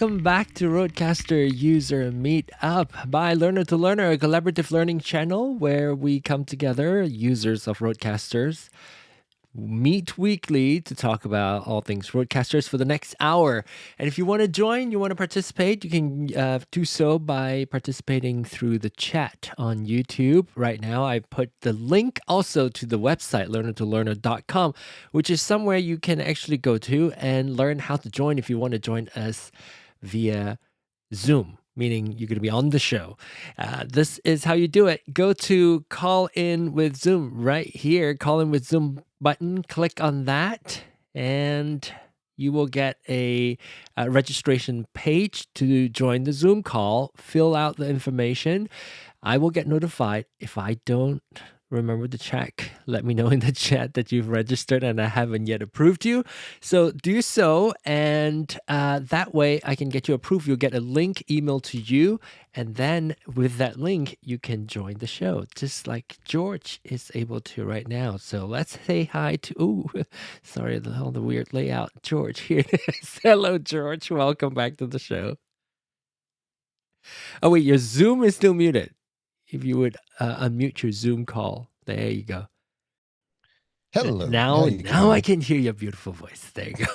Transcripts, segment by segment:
welcome back to RØDECaster User Meetup by Learner to Learner, a collaborative learning channel where we come together, users of RØDECasters, meet weekly to talk about all things RØDECasters for the next hour. And if you want to join, you want to participate, you can do so by participating through the chat on YouTube. Right now, I put the link also to the website, learnertolearner.com, which is somewhere you can actually go to and learn how to join if you want to join us via Zoom, meaning you're going to be on the show. This is how you do it. Go to Call In with Zoom right here, Call In with Zoom button, click on that, and you will get a registration page to join the Zoom call. Fill out the information. I will get notified if I don't remember to check. Let me know in the chat that you've registered and I haven't yet approved you. So do so, and that way I can get you approved. You'll get a link emailed to you, and then with that link, you can join the show, just like George is able to right now. So let's say hi to, sorry, all the weird layout. George, here it is. Hello, George. Welcome back to the show. Oh, wait, your Zoom is still muted. If you would unmute your Zoom call. There you go. Hello. Now I can hear your beautiful voice. There you go.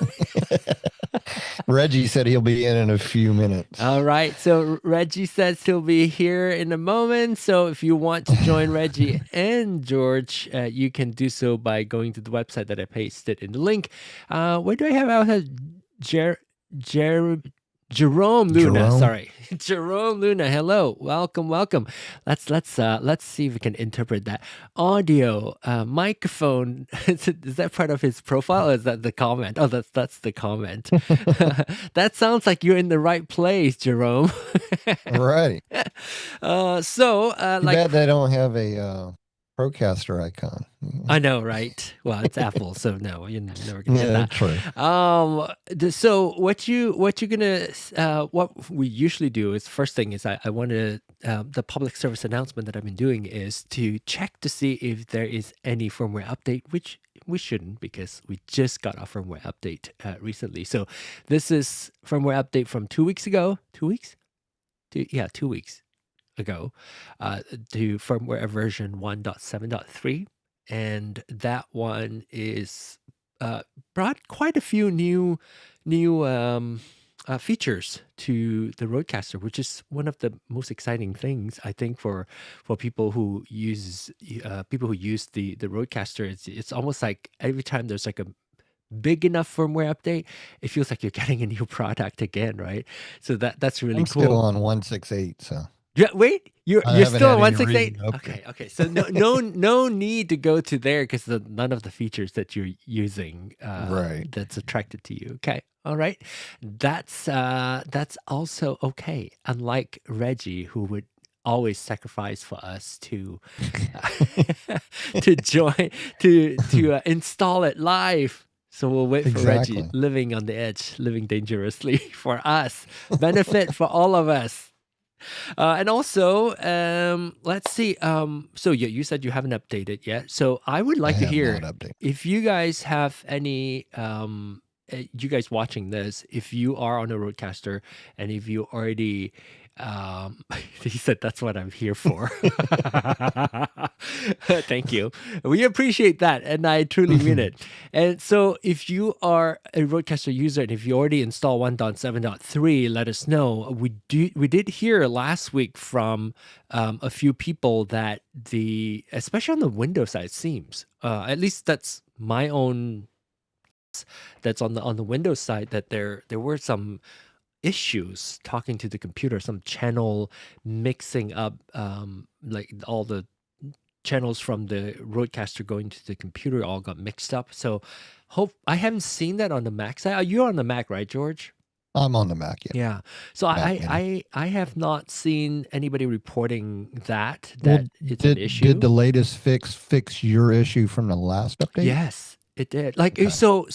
Reggie said he'll be in a few minutes. All right. So Reggie says he'll be here in a moment. So if you want to join Reggie and George, you can do so by going to the website that I pasted in the link. Where do I have out Jerome Luna, sorry. Jerome Luna, hello. Welcome. Let's see if we can interpret that. Audio, microphone. Is that part of his profile or is that the comment? Oh, that's the comment. That sounds like you're in the right place, Jerome. Right. Like bad they don't have a RØDECaster icon. I know, right? Well, it's Apple, so no, you're never gonna get that. True. So what we usually do is, first thing is I want to the public service announcement that I've been doing is to check to see if there is any firmware update, which we shouldn't because we just got a firmware update recently. So this is firmware update from 2 weeks ago. 2 weeks? 2 weeks ago to firmware version 1.7.3, and that one is brought quite a few new features to the RØDECaster, which is one of the most exciting things I think for people who use the RØDECaster. It's almost like every time there's like a big enough firmware update, it feels like you're getting a new product again, right? So that's really cool. I'm still on 168, so. Yeah, wait, you're still on 168? Okay. So no need to go to there because none of the features that you're using right, that's attracted to you. Okay, all right, that's also okay. Unlike Reggie, who would always sacrifice for us to to join to install it live. So we'll wait for Reggie, living on the edge, living dangerously for us. Benefit for all of us. And also, let's see. So you said you haven't updated yet. So I would like to hear if you guys have any, you guys watching this, if you are on a RØDECaster and if you already, he said that's what I'm here for. Thank you. We appreciate that, and I truly mean it. And so if you are a RØDECaster user and if you already install 1.7.3, let us know. We did hear last week from a few people that especially on the Windows side, seems at least that's my own, that's on the Windows side, that there were some issues talking to the computer, some channel mixing up, like all the channels from the RØDECaster going to the computer all got mixed up. So I haven't seen that on the Mac side. You're on the Mac, right, George? I'm on the Mac, yeah. So I have not seen anybody reporting that it's an issue. Did the latest fix your issue from the last update? Yes. It did. Like Okay. so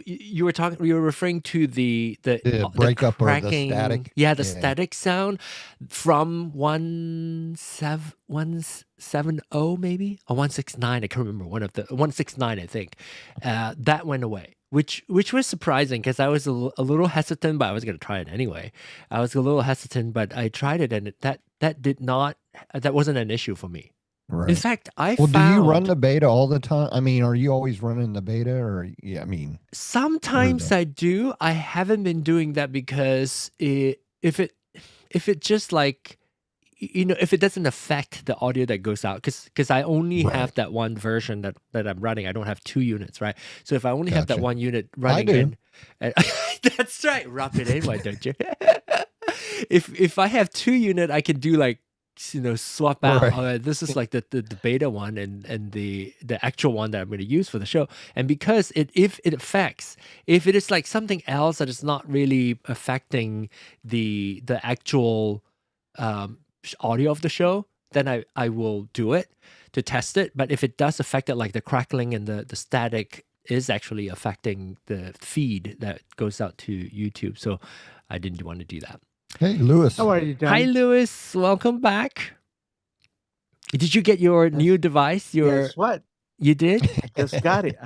you were referring to the The breakup or the cracking, static. yeah, the Yeah. static sound from 170 maybe, or 169. I can't remember, one of the 169, I think. That went away, which was surprising because I was a little hesitant, but I was going to try it anyway. I was a little hesitant, but I tried it, and that wasn't an issue for me. In Right. fact, I Well, do you run found the beta all the time? I mean, are you always running the beta, or yeah? I mean, sometimes I do. I haven't been doing that because if it just like, if it doesn't affect the audio that goes out, because I only Right. have that one version that I'm running. I don't have 2 units, right? So if I only have that Gotcha. one unit running, do. and that's right. Rub it in, why don't you? If I have 2 unit, I can do like, swap out. Right. This is like the beta one and the actual one that I'm going to use for the show. And because if it is like something else that is not really affecting the actual audio of the show, then I will do it to test it. But if it does affect it, like the crackling and the static is actually affecting the feed that goes out to YouTube, so I didn't want to do that. Hey, Lewis. How are you, John? Hi, Lewis. Welcome back. Did you get your new device? Guess what? You did? I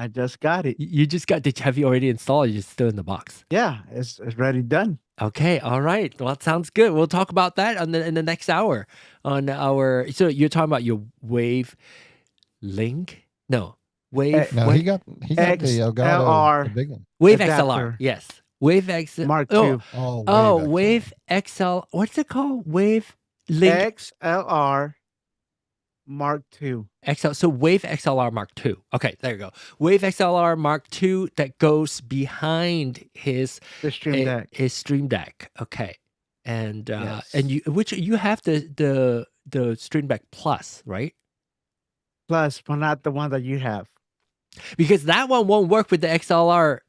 just got it. You just got? Have you already installed? Or you're still in the box? Yeah, it's ready, done. Okay, all right. Well, that sounds good. We'll talk about that in the next hour on our. So you're talking about your Wave Link? No, Wave. No, he got the Elgato, XLR. the big one. Wave adapter. XLR. Yes, Wave XLR. Mark Oh, II. Oh, Wave XL. What's it called? Wave Link XLR Mark II. XL. So Wave XLR Mark II. Okay, there you go. Wave XLR Mark II that goes behind his The Stream Deck. His Stream Deck. Okay, and Yes. and you have the Stream Deck Plus, right? Plus, but not the one that you have. Because that one won't work with the XLR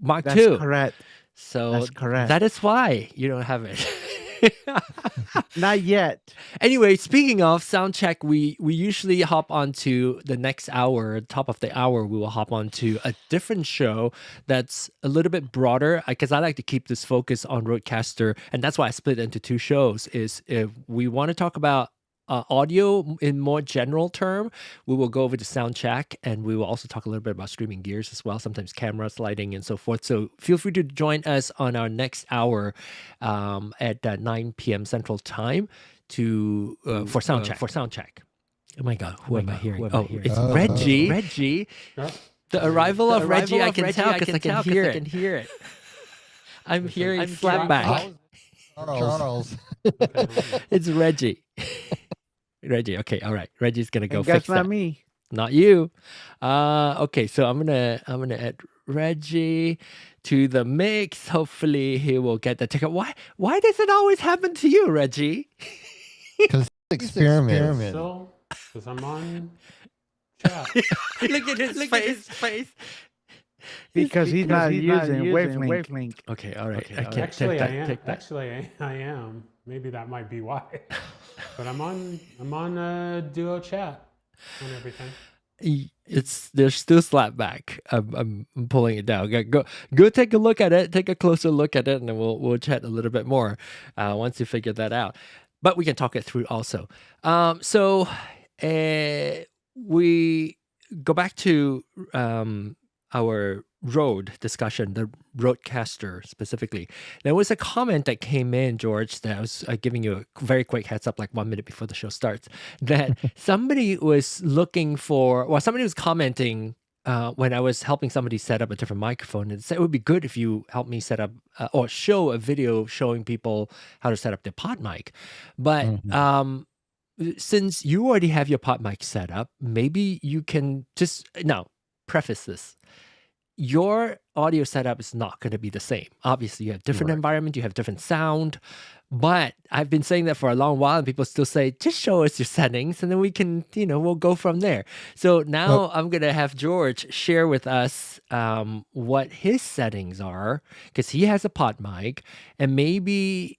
Mark That's II. correct. So That's correct. that is why you don't have it. Not yet. Anyway, speaking of sound check, we usually hop onto the next hour, top of the hour, we will hop onto a different show that's a little bit broader, because I like to keep this focus on RØDECaster, and that's why I split it into 2 shows, is if we want to talk about audio in more general term, we will go over to sound check, and we will also talk a little bit about streaming gears as well, sometimes cameras, lighting, and so forth. So feel free to join us on our next hour at 9 p.m. Central Time for sound check. Oh my God, who am I hearing? It's Reggie. Reggie. The arrival of Reggie, I can tell because I can hear it. I'm hearing slapback. Charles. It's Reggie. Reggie. Okay, all right. Reggie's gonna go fix That's not that. me. Not you. Okay, so I'm gonna add Reggie to the mix. Hopefully he will get the ticket. Why does it always happen to you, Reggie? Because experiment. So, because I'm on chat. Look at his face. Because he's not using Wavelink. Okay, all right. Okay, I can't Actually, take I that. am. Take that. Actually, I am. Maybe that might be why. But I'm on Duo chat and everything. There's still slapback. I'm pulling it down. Go take a look at it. Take a closer look at it, and then we'll chat a little bit more once you figure that out. But we can talk it through also. So we go back to our Rode discussion, the RØDECaster specifically. There was a comment that came in, George, that I was giving you a very quick heads up, like 1 minute before the show starts, that somebody was somebody was commenting when I was helping somebody set up a different microphone, and said it would be good if you help me set up or show a video showing people how to set up their pod mic. But since you already have your pod mic set up, maybe you can just now preface this. Your audio setup is not going to be the same. Obviously, you have different environment, you have different sound, but I've been saying that for a long while, and people still say, just show us your settings, and then we can, we'll go from there. So now I'm going to have George share with us what his settings are, because he has a pod mic, and maybe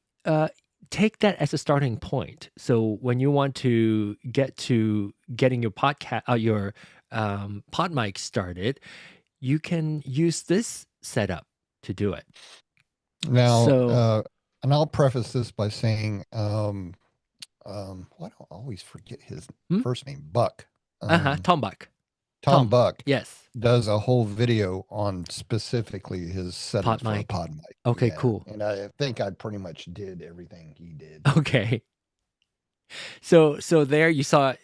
take that as a starting point. So when you want to get to getting your pod mic started, you can use this setup to do it. Now, So and I'll preface this by saying, why do I always forget his first name? Buck. Tom Buck. Tom Buck. Yes. Does a whole video on specifically his settings for a PodMic. pod mic. Okay, Yeah, cool. And I think I pretty much did everything he did. Okay. So there you saw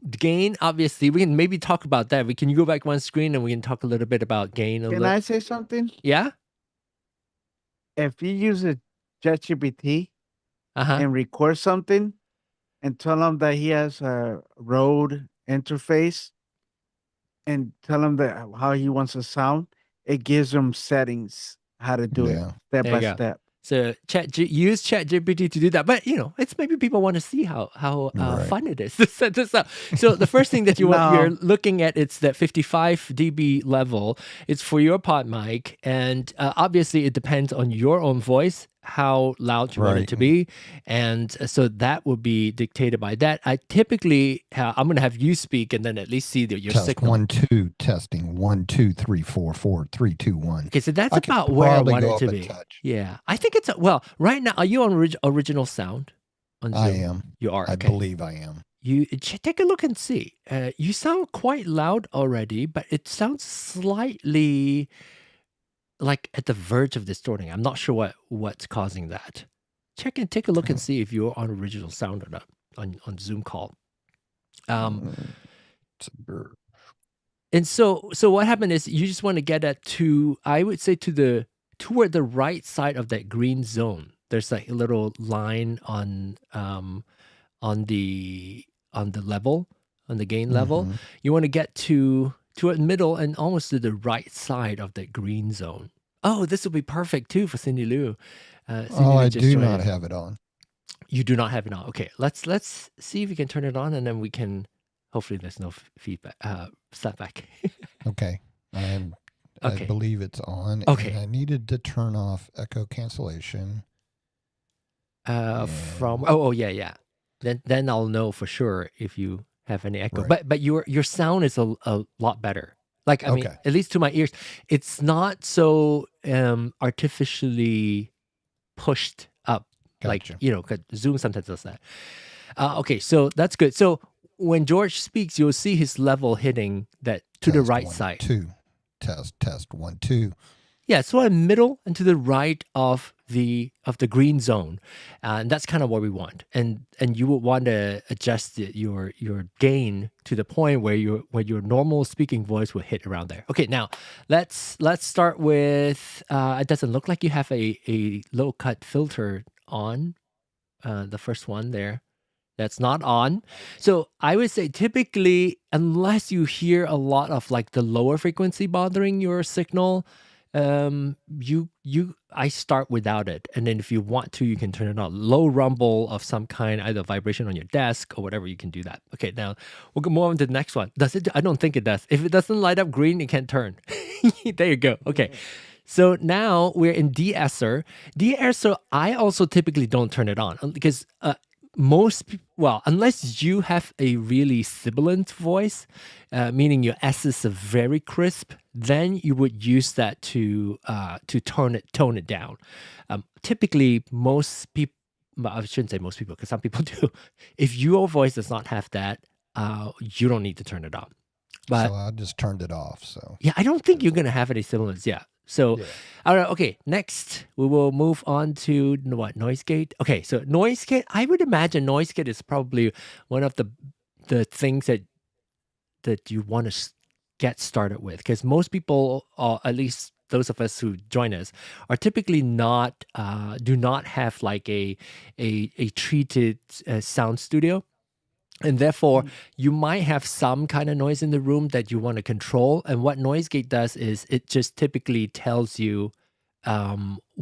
gain. Obviously, we can maybe talk about that. We can go back one screen and we can talk a little bit about gain. Can I say something? Yeah. If you use a ChatGPT Uh-huh. and record something and tell him that he has a Rode interface and tell him that how he wants to sound, it gives him settings how to do it Yeah. step There by you go. step. So use ChatGPT to do that. But it's maybe people want to see how Right. fun it is to set this up. So the first thing that you're looking at, it's that 55 dB level. It's for your pod mic, and obviously it depends on your own voice, how loud you want it Right. to be, and so that will be dictated by that. I typically I'm going to have you speak, and then at least see your Test signal. 1 2 testing 1 2 3 4 4 3 2 1. Okay, so that's I could about where I probably want go it up to a be. touch. Yeah, I think it's well. Right now, are you on original sound on Zoom? I am. You are. I Okay. believe I am. You take a look and see. You sound quite loud already, but it sounds slightly like at the verge of distorting. I'm not sure what's causing that. Take a look and see if you're on original sound or not on Zoom call. It's a bird. And so what happened is you just want to get that to, I would say, toward the right side of that green zone. There's like a little line on the level, on the gain level. Mhm. You want to get to the middle and almost to the right side of that green zone. Oh, this will be perfect too for Cindy Lou. Cindy Lou I just do joined not us. have it on. You do not have it on. Okay, let's see if we can turn it on, and then we can. Hopefully, there's no feedback. Slapback. Okay. I Okay. believe it's on. Okay. And I needed to turn off echo cancellation. From yeah. Then I'll know for sure if you have any echo. Right. But your sound is a lot better. Like I mean, Okay. at least to my ears, it's not so artificially pushed up. Gotcha. Like 'cause Zoom sometimes does that. Okay, so that's good. So when George speaks, you'll see his level hitting that to the Test right 1 side. 2. Test 1 2. Yeah, so in middle and to the right of the green zone, and that's kind of what we want. And you would want to adjust your gain to the point where your normal speaking voice will hit around there. Okay, now let's start with. It doesn't look like you have a low cut filter on. The first one there. That's not on. So I would say typically, unless you hear a lot of like the lower frequency bothering your signal, I start without it. And then if you want to, you can turn it on. Low rumble of some kind, either vibration on your desk or whatever, you can do that. Okay, now we'll move on to the next one. Does it? I don't think it does. If it doesn't light up green, it can't turn. There you go. Okay. So now we're in de-esser. De-esser, I also typically don't turn it on because unless you have a really sibilant voice, meaning your S's are very crisp, then you would use that to tone it down. Typically, most people, I shouldn't say most people because some people do. If your voice does not have that, you don't need to turn it on. But So I just turned it off. So yeah, I don't think you're gonna have any sibilance. Yeah. So, Yeah. all right, okay, next we will move on to noise gate. Okay, so noise gate, I would imagine noise gate is probably one of the things that you want to get started with, because most people, or at least those of us who join us, are typically do not have like a treated sound studio. And therefore, you might have some kind of noise in the room that you want to control. And what noise gate does is it just typically tells you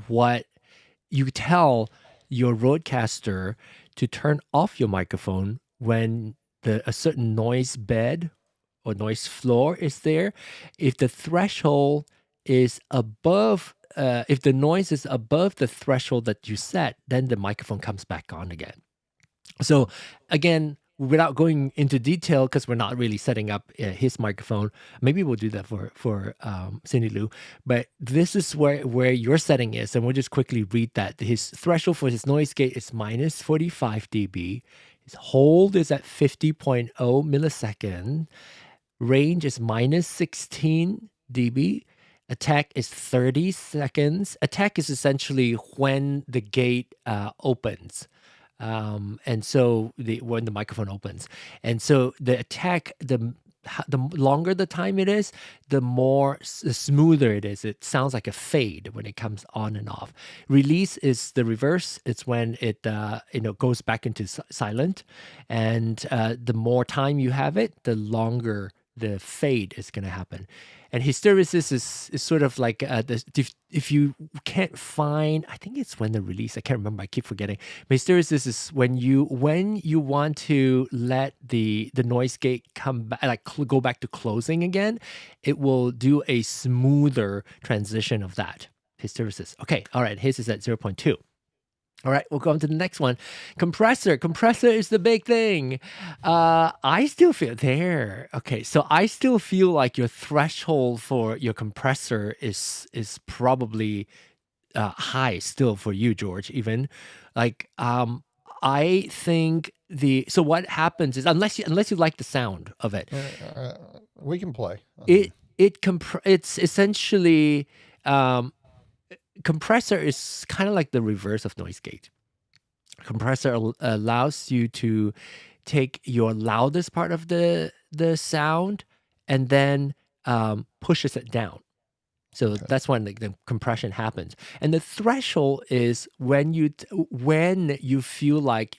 what you tell your RØDECaster to turn off your microphone when a certain noise bed or noise floor is there. If the threshold is above, if the noise is above the threshold that you set, then the microphone comes back on again. So again, without going into detail, because we're not really setting up his microphone, maybe we'll do that for Cindy Lou, but this is where your setting is, and we'll just quickly read that. His threshold for his noise gate is minus 45 dB. His hold is at 50.0 millisecond. Range is minus 16 dB. Attack is 30 seconds. Attack is essentially when the gate opens. And so when the microphone opens. And so the attack, the longer the time it is, the smoother it is. It sounds like a fade when it comes on and off. Release is the reverse. It's when it goes back into silent. And the more time you have it, the longer the fade is going to happen. And hysteresis is sort of like if you can't find, I think it's when the release, I can't remember, I keep forgetting. But hysteresis is when you want to let the noise gate come back, like go back to closing again, it will do a smoother transition of that. Hysteresis. Okay, all right, his is at 0.2. All right, we'll go on to the next one. Compressor. Compressor is the big thing. I still feel there. Okay, so I still feel like your threshold for your compressor is probably high still for you, George. Even like I think so what happens is unless you like the sound of it, we can play. It's essentially. Compressor is kind of like the reverse of noise gate. Compressor allows you to take your loudest part of the sound and then pushes it down. So that's when the compression happens. And the threshold is when you feel like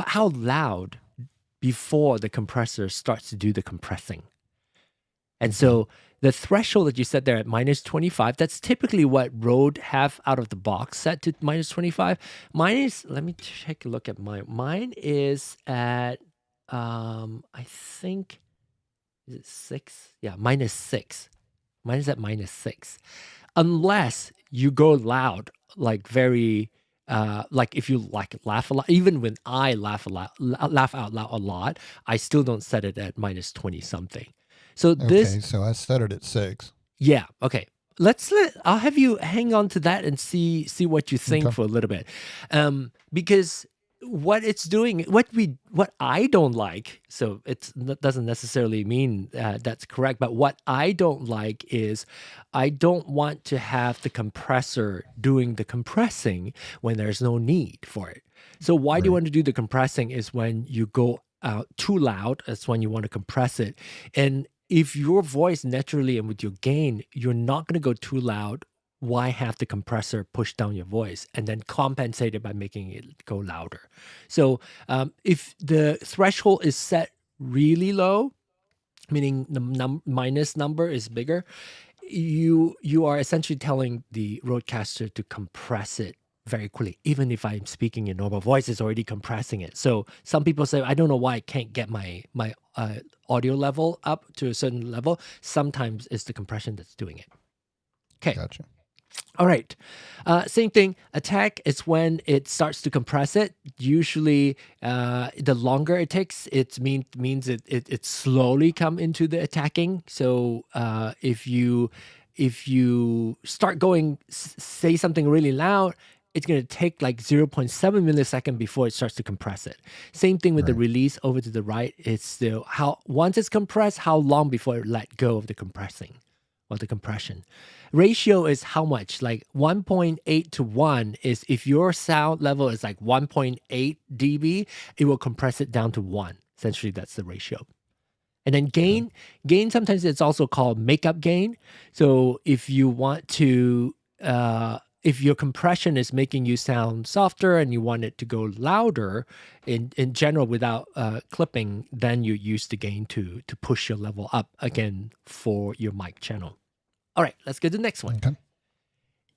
how loud before the compressor starts to do the compressing. And so the threshold that you set there at minus 25, that's typically what Rode have out of the box set to minus 25. Mine is, let me take a look at mine. Mine is at, I think, is it 6? Yeah, minus 6. Mine is at minus 6. Unless you go loud, like very, like if you like laugh a lot, even when I laugh out loud a lot, I still don't set it at minus 20 something. So so I set it at 6. Yeah. Okay. I'll have you hang on to that and see what you think for a little bit, because what it's doing, what I don't like. So that doesn't necessarily mean that's correct, but what I don't like is I don't want to have the compressor doing the compressing when there's no need for it. So why do you want to do the compressing is when you go out too loud. That's when you want to compress it. And if your voice naturally and with your gain, you're not going to go too loud, why have the compressor push down your voice and then compensate it by making it go louder? So if the threshold is set really low, meaning the minus number is bigger, you are essentially telling the RØDECaster to compress it very quickly. Even if I'm speaking in normal voice, it's already compressing it. So some people say, I don't know why I can't get my audio level up to a certain level. Sometimes it's the compression that's doing it. Okay. Gotcha. All right. Same thing. Attack is when it starts to compress it. Usually, the longer it takes, it means it slowly come into the attacking. So if you start going, say something really loud, it's going to take like 0.7 millisecond before it starts to compress it. Same thing with the release over to the right. It's still once it's compressed, how long before it let go of the compressing or the compression. Ratio is how much, like 1.8 to 1 is if your sound level is like 1.8 dB, it will compress it down to 1. Essentially, that's the ratio. And then gain sometimes it's also called makeup gain. So if you want to, if your compression is making you sound softer and you want it to go louder in general without clipping, then you use the gain to push your level up again for your mic channel. All right, let's go to the next one. Okay.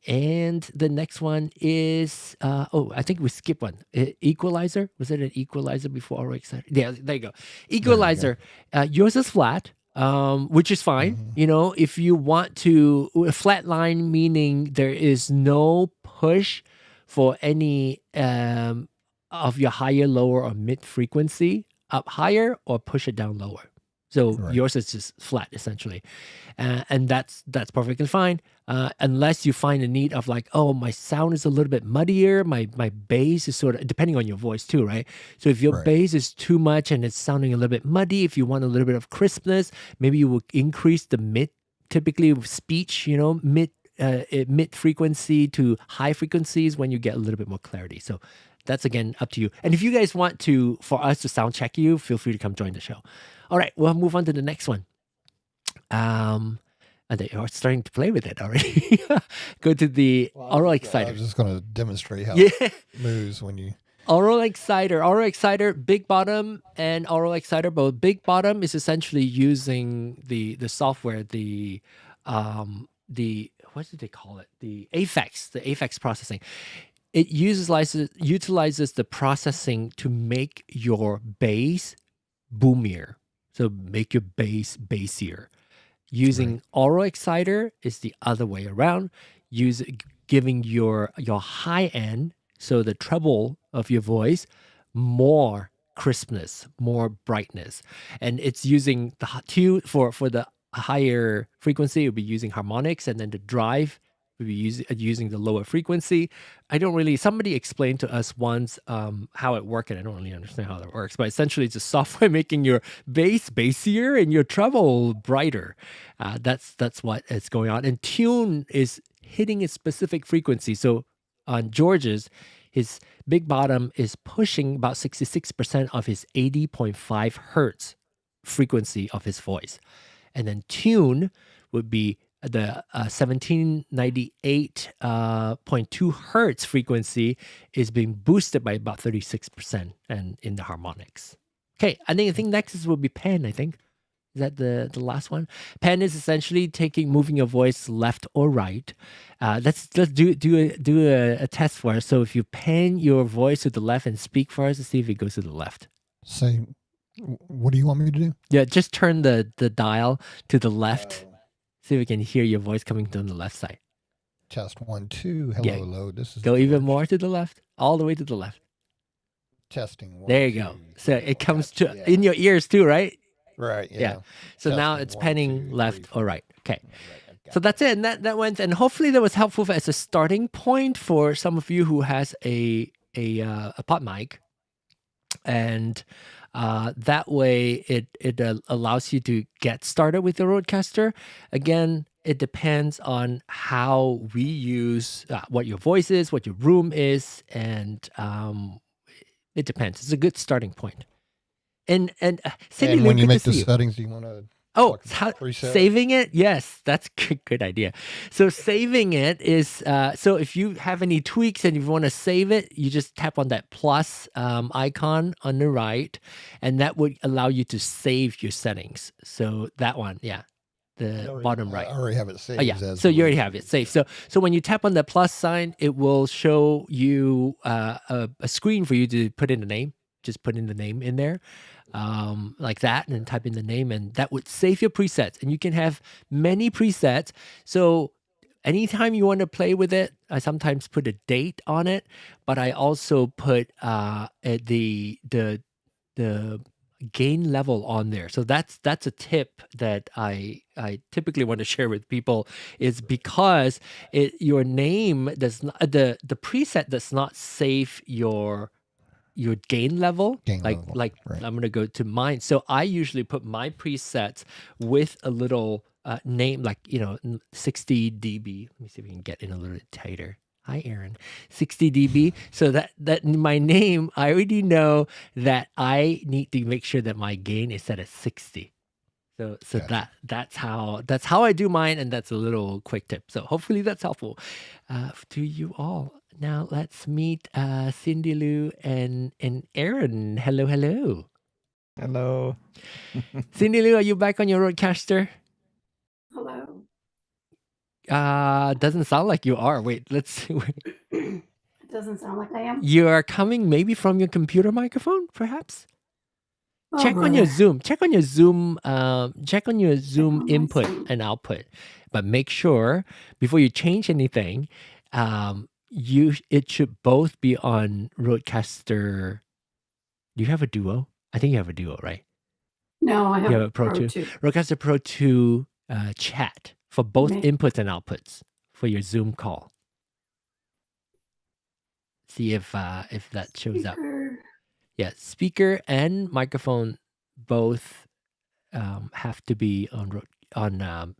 And the next one is, I think we skipped one. Equalizer. Was it an equalizer before Aural Exciter? Yeah, there you go. Equalizer. Yours is flat, which is fine. Mm-hmm. You know, if you want to, flat line meaning there is no push for any of your higher, lower, or mid frequency up higher or push it down lower. So Right. yours is just flat essentially, and that's perfectly fine. Unless you find a need of like, oh, my sound is a little bit muddier, my bass is sort of depending on your voice too, right? So if your Right. bass is too much and it's sounding a little bit muddy, if you want a little bit of crispness, maybe you will increase the mid. Typically with speech, mid frequency to high frequencies when you get a little bit more clarity. So that's again up to you. And if you guys want for us to sound check you, feel free to come join the show. All right, we'll move on to the next one. And they are starting to play with it already. Go to the Aural I Exciter. was just going to demonstrate how Yeah. it moves when you. Aural Exciter, big bottom and Aural Exciter both. Big bottom is essentially using the software, the what did they call it? The AFEX processing. It utilizes the processing to make your bass boomier. So make your bass bassier. Using Aural Exciter is the other way around. Giving your high end, so the treble of your voice, more crispness, more brightness. And it's using the tune for the higher frequency, it'll be using harmonics, and then the drive will be using the lower frequency. Somebody explained to us once how it worked, and I don't really understand how that works, but essentially it's a software making your bass bassier and your treble brighter. That's what is going on. And tune is hitting a specific frequency. So on George's, his big bottom is pushing about 66% of his 80.5 hertz frequency of his voice. And then tune would be the 1798.2 hertz frequency is being boosted by about 36% and in the harmonics. Okay, I think next will be pen, I think. Is that the last one? Pen is essentially moving your voice left or right. Let's do a test for us. So if you pan your voice to the left and speak for us to see if it goes to the left. Say, what do you want me to do? Yeah, just turn the dial to the left. See if we can hear your voice coming from the left side. Test 1, 2. Hello, Yeah. hello. This is Go even George. more to the left, all the way to the left. Testing. 1, There you go. 2. So it comes Gotcha, to in your ears too, right? Right. Yeah. Yeah. So now Testing, it's 1, panning 2, left 3, or right. Okay. Right, I've got So that's it. And that went, and hopefully that was helpful as a starting point for some of you who has a PodMic, and that way it allows you to get started with the RØDECaster. Again, it depends on how we use what your voice is, what your room is, and it depends. It's a good starting point. And Cindy, And Lou, when you good to make the see you. settings, do you want to Oh, talk preset? saving it? Yes, that's good idea. So saving it is, so if you have any tweaks and if you want to save it, you just tap on that plus icon on the right, and that would allow you to save your settings. So that one, yeah, the bottom right. I already have it saved. Oh yeah, as so you already the- have it saved. So when you tap on the plus sign, it will show you a screen for you to put in the name. Just put in the name in there, like that, and then type in the name, and that would save your presets. And you can have many presets. So anytime you want to play with it, I sometimes put a date on it, but I also put the gain level on there. So that's a tip that I typically want to share with people, is because your name does not, the preset does not save your gain level. Gain like level, like right. I'm gonna go to mine. So I usually put my presets with a little name, like 60 dB. Let me see if we can get in a little bit tighter. Hi, Aaron. 60 dB. So that my name, I already know that I need to make sure that my gain is set at 60. So Gotcha. that's how I do mine, and that's a little quick tip. So hopefully that's helpful to you all. Now let's meet Cindy Lou and Aaron. Hello, hello. Hello. Cindy Lou, are you back on your RØDECaster? Hello. Doesn't sound like you are. Wait, let's see. It doesn't sound like I am. You are coming maybe from your computer microphone, perhaps? Oh, Check on your brother. Zoom. Check on your Zoom. Check on your Zoom on my input Zoom. and output. But make sure before you change anything, it should both be on RØDECaster. Do you have a Duo? I think you have a Duo, right? No, I have You have a a Pro Pro 2. 2. RØDECaster Pro II chat for both Ma- inputs and outputs for your Zoom call. See if that shows up. Speaker. Yeah, speaker and microphone both have to be on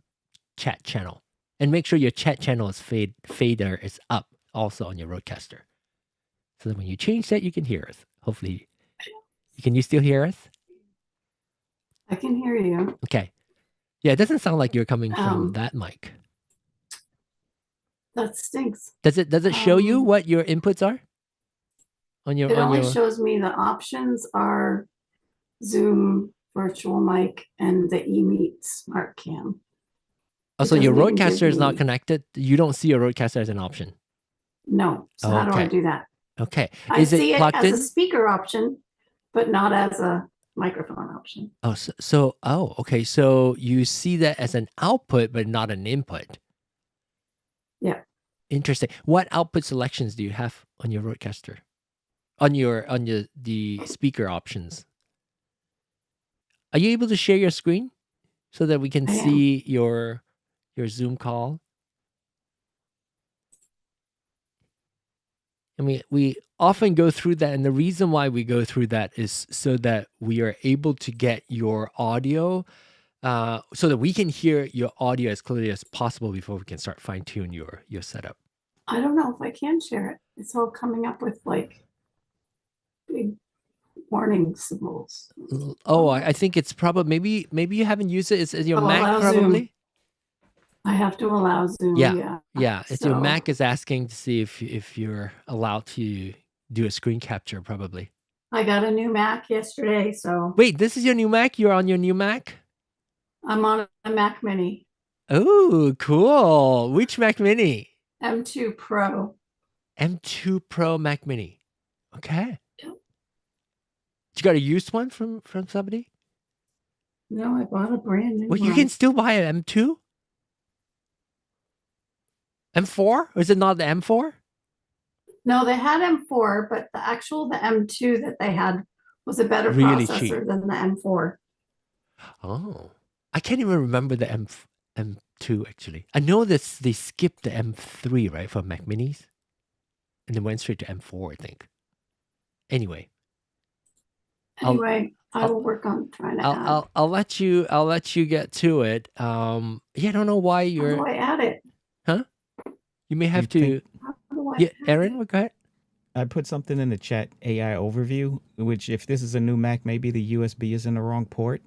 chat channel, and make sure your chat channel is fader is up also on your RØDECaster, so that when you change that, you can hear us. Hopefully, can you still hear us? I can hear you. Okay. Yeah, it doesn't sound like you're coming from Um, that mic. That stinks. Does it show you Um, what your inputs are on your It only shows me the options are Zoom, virtual mic, and the eMeet Smart Cam. Also, It your doesn't even give RØDECaster is not me- connected. You don't see your RØDECaster as an option. No. So how do I Okay. do that? Okay. I Is see it it plugged as in? a speaker option, but not as a microphone option. Oh, okay. So you see that as an output, but not an input. Yeah. Interesting. What output selections do you have on your RØDECaster? On the speaker options? Are you able to share your screen so that we can I am. see your Zoom call? I mean, we often go through that, and the reason why we go through that is so that we are able to get your audio, so that we can hear your audio as clearly as possible before we can start fine-tune your setup. I don't know if I can share it. It's all coming up with like big warning symbols. Oh, I think it's probably maybe you haven't used it. It's your Oh, Mac allow Zoom. probably. I have to allow Zoom. Yeah. Yeah, it's your So- Mac is asking to see if you're allowed to do a screen capture probably. I got a new Mac yesterday, so Wait, this is your new Mac? You're on your new Mac? I'm on a Mac Mini Oh, cool. Which Mac Mini? M2 Pro. M2 Pro Mac Mini. Okay. Yep. You got a used one from somebody? No, I bought a brand new Well, one. you can still buy an M2? M4? Or is it not the M4? No, they had M4, but the M2 that they had was a better Really processor cheap. than the M4. Oh. I can't even remember the M2 actually. I know this they skipped the M3, right, for Mac Minis. And then went straight to M4, I think. Anyway. Anyway, I will work on trying to add. I'll let you get to it. Yeah, I don't know why How do you're I add it? you may have You to think- How do I Yeah, add Aaron, it? go ahead. I put something in the chat, AI overview, which if this is a new Mac, maybe the USB is in the wrong port.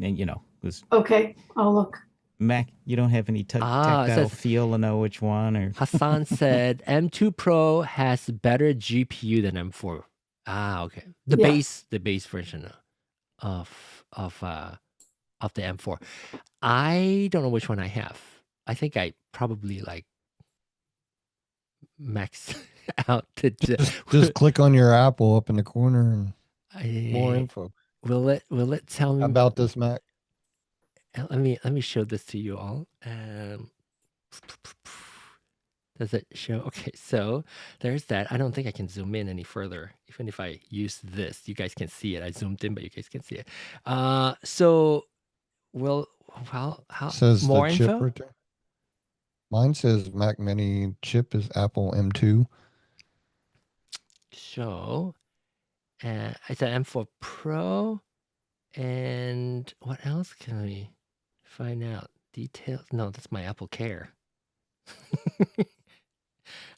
And you know, because Okay, I'll look. Mac, you don't have any it tactile says- feel to know which one or Hassan said M2 Pro has better GPU than M4. Okay. The Yeah. base version of the M4. I don't know which one I have. I think I probably like max out to Just click on your Apple up in the corner and more I, info will it tell me about this Mac. let me show this to you all. Does it show? Okay, so there's that. I don't think I can zoom in any further. Even if I use this, you guys can see it. I zoomed in, but you guys can see it. So how Says more the chip info? right there. Mine says Mac Mini chip is Apple M2. So, it's an M4 Pro, and what else can we find out? Details? No, that's my Apple Care.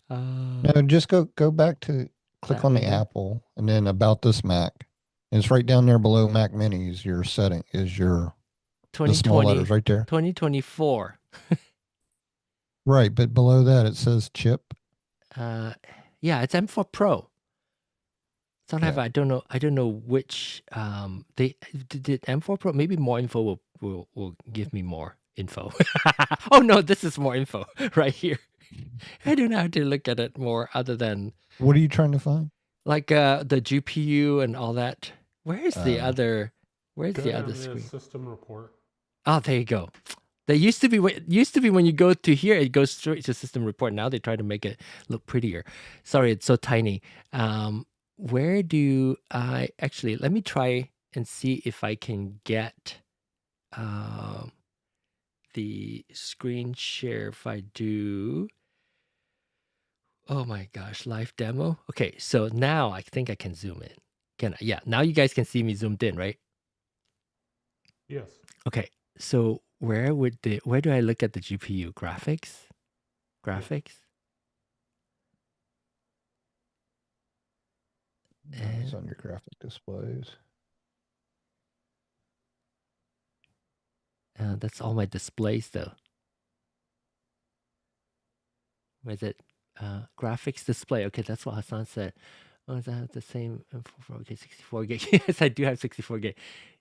No, just go back to click That on the right there? Apple and then about this Mac. And it's right down there below Mac Minis. Your setting is the small 2020, letters right there. 2024. Right, but below that it says chip. Yeah, it's M4 Pro. It's not have Yeah. I don't know which they did M4 Pro. Maybe more info will give me more info. Oh no, this is more info right here. I don't know how to look at it more other than What are you trying to find? like the GPU and all that. Where's the Uh, other? Where's Go the down other to screen? System report. Oh, there you go. That used to be when you go to here, it goes straight to system report. Now they try to make it look prettier. Sorry, it's so tiny. Where do I actually? Let me try and see if I can get the screen share. If I do, oh my gosh, live demo. Okay, so now I think I can zoom in. Yeah, now you guys can see me zoomed in, right? Yes. Okay, so where do I look at the GPU? Graphics? It's on your graphic displays. That's all my displays though. Where's it? Graphics display. Okay, that's what Hassan said. Oh, is that the same? Okay, 64 gig. Yes, I do have 64 gig.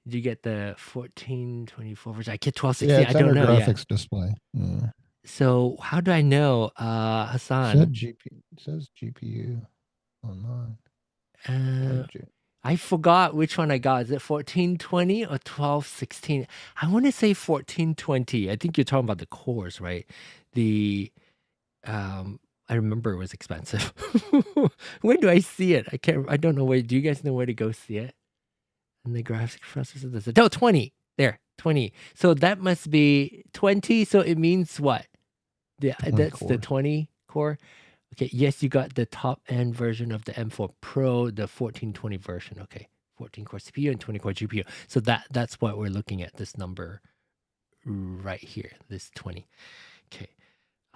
Did you get the 1424 version? I get 1260. Yeah, it's I don't under know yet. graphics display. Yeah. So how do I know, Hassan? It says GPU online. I forgot which one I got. Is it 1420 or 1216? I want to say 1420. I think you're talking about the cores, right? I remember it was expensive. Where do I see it? I don't know where. Do you guys know where to go see it? And the graphics processor. No, 20. There, 20. So that must be 20. So it means what? Yeah, that's the 20 core. Okay, yes, you got the top end version of the M4 Pro, the 1420 version. Okay, 14 core CPU and 20 core GPU. So that's what we're looking at. This number right here. This 20. Okay.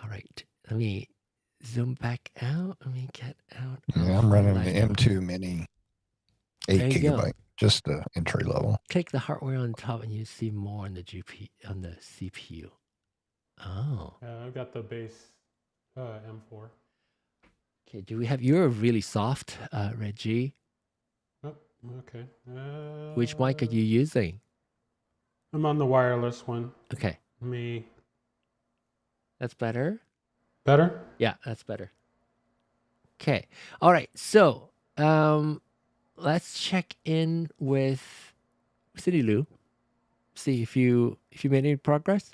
All right. Let me zoom back out. Let me get out. Yeah, I'm running the M2 Mini 8 gigabyte, just the entry level. Click the hardware on top and you see more on the CPU. Oh. I've got the base M4. Okay, do we have, you're really soft, Reggie. Oh, okay. Which mic are you using? I'm on the wireless one. Okay. That's better? Better? Yeah, that's better. Okay. All right. So let's check in with Cindy Lou. See if you made any progress.